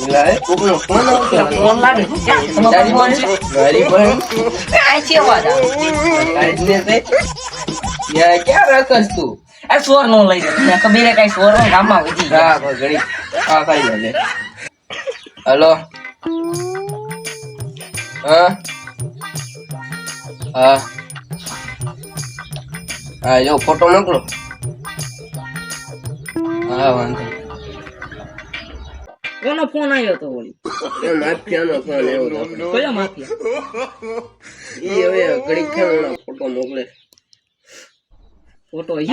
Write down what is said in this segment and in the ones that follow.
લાય કોકનો ફોન આવતો ફોન લાગે તારી ફોન છે મારી ફોન આ છે અવાજ આવે કાઢને તે યા ક્યાં રાખસ તું આ સોર નો લઈ જાય મને ખબર હે કઈ સોર ગામમાં વધી ગયા હા કોઈ ઘડી હા ખાઈ લે હેલો હા હા હા જો ફોટો મોકલો હા વાંધો કોનો ફોન આવ્યો તો ઓલી એ માફિયાનો ફોન આવ્યો હતો કયો માફિયા ઈ હવે ઘડી ખેલનો ફોટો મોકલે ફોટો ઈ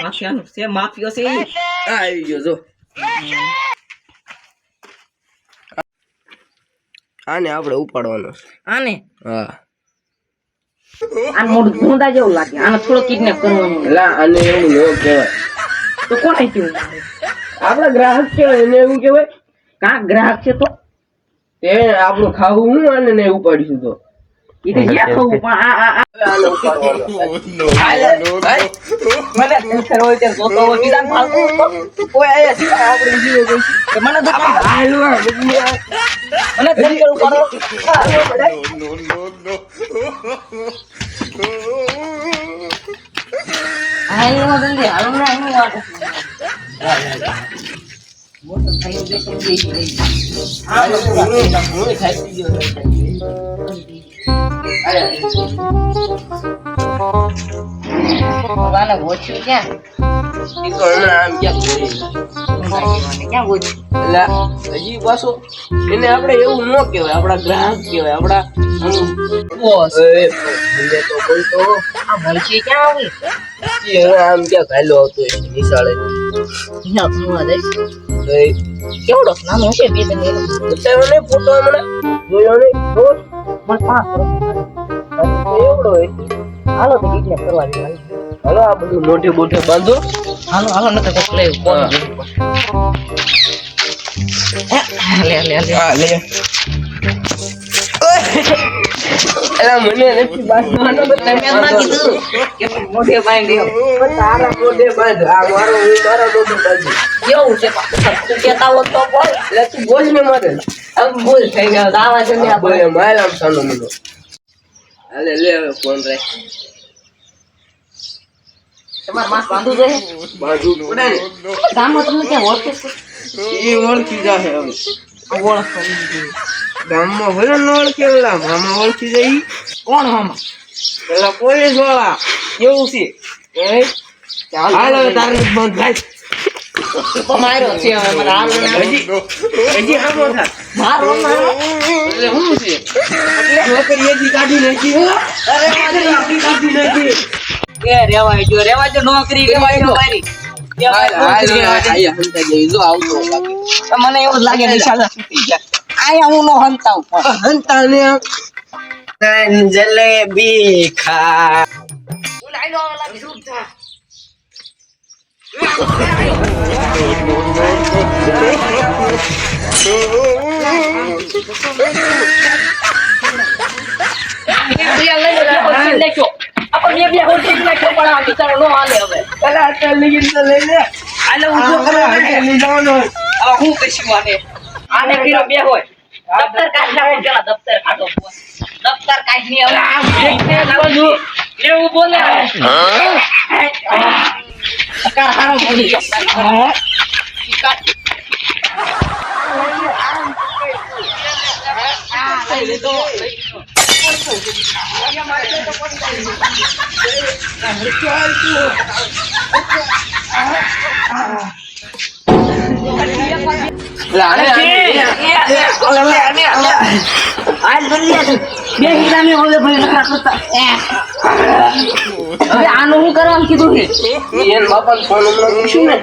માફિયાનો છે માફિયો છે ઈ આ આવી ગયો જો આને આપણે ઉપાડવાનો આને હા આ મોઢું ભૂંડા જેવું લાગે આને થોડો કિડનેપ કરવાનું લા આને એવું ન કહેવાય તો કોણ આઈતું આપણા ગ્રાહક કહેવાય એને એવું કહેવાય કાં ગ્રાહક છે તો એ આપણું ખાવું હું આને ને ઉપાડીશું તો ઈ તો જ્યાં ખાવું પણ આ આને ઉપાડવાનો મને ટેન્શન હોય ત્યારે જોતો હોય બીજા ફાલતુ કોઈ આયા છે આપણે જીવે ગઈ છે મને તો હાલવા મને ટેન્શન ઉપાડો આઈ નો જલ્દી હાલો ને આઈ વાત મોટો થઈ ગયો છે આ લોકો હું ખાઈ ગયો ભગવાને ગોચ્યું ક્યાં ઈ તો હમણાં આમ ક્યાં ક્યાં ગોચ્યું લા હજી પાછો એને આપણે એવું ન કહેવાય આપણા ગ્રાહક કહેવાય આપણા બોસ એ ભૂલે તો કોઈ તો આ મળશે ક્યાં આવી ઈ હવે આમ ક્યાં ઘાયલો આવતો હોય નિશાળે અહીંયા ભણવા જાય તો એ કેવડો નાનો છે બે ત્રણ બતાવ્યો ને ફોટો હમણાં જોયો ને તો પણ 5 એવડો હોય હાલો તો કિડનેપ કરવા દે હાલો આ બધું મોઢે બોઢે બાંધો હાલો હાલો નકર તો પ્લે કોણ લે લે લે હા લે એલા મને નથી બાંધવાનો તો તમે એમ ના કીધું કે મોઢે બાંધી પણ તારા મોઢે બાંધ આ મારો હું મારા મોઢે બાંધું કેવું છે તું કહેતા હો તો બોલ એટલે તું બોલ ને મારે હવે બોલ થઈ ગયો આવા છે ને આ બોલે માયલામ સાનો મને હાલે લે હવે ફોન રાખ તમાર માસ બાંધું છે બાજુ પડે ને ગામમાં તમને ક્યાં ઓળખે છે એ ઓળખી જાહે હવે ઓળખ ગામમાં ભલે ન ઓળખે ઓલા મામા ઓળખી જાય કોણ મામા પેલા પોલીસ વાળા એવું છે એ હાલ હવે તારે બંધ થાય તો માર્યો છે હવે મને હાલ હજી આમો થા મારો એટલે શું છે એટલે નોકરી હજી કાઢી નાખી હો અરે નોકરી કાઢી નાખી એ રેવાય જો નોકરી રેવાય જો મારી મને એવું જ લાગે નિશાળ છૂટી ગયા આયા હું નો હંતાવ હંતાને જલેબી ખા આને પીરો બે હોય દફતર કાઢ નાખો પેલા દફતર કાઢો દફતર કાઢ ની એવું બોલે કાર હારો બોલી આનું હું કરવાનું કીધું છે એન બાપાને ફોન નંબર પૂછ્યું ને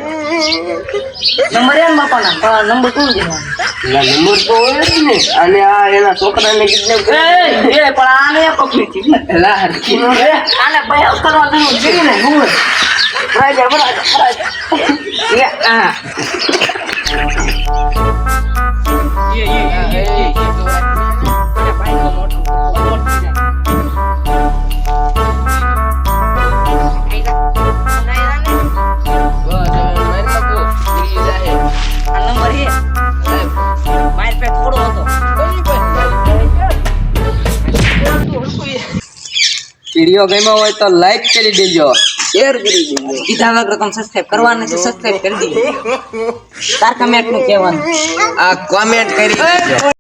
નંબર એમ બાપાના નંબર કોણ છે નંબર તો હોય જ ને અને આ એના છોકરાને કિડનેપ પણ આને પકડી છે આને બયાસ કરવા દેવું છે ને હું રાજા બરાબર વિડીયો ગમ્યો હોય તો લાઈક કરી દેજો, શેર કરી દેજો. કીધા વગર તમે સબસ્ક્રાઇબ કરવાના છે, સબસ્ક્રાઇબ કરી દેજો. તાર કમેન્ટ નું કહેવાનું આ કોમેન્ટ કરી દેજો.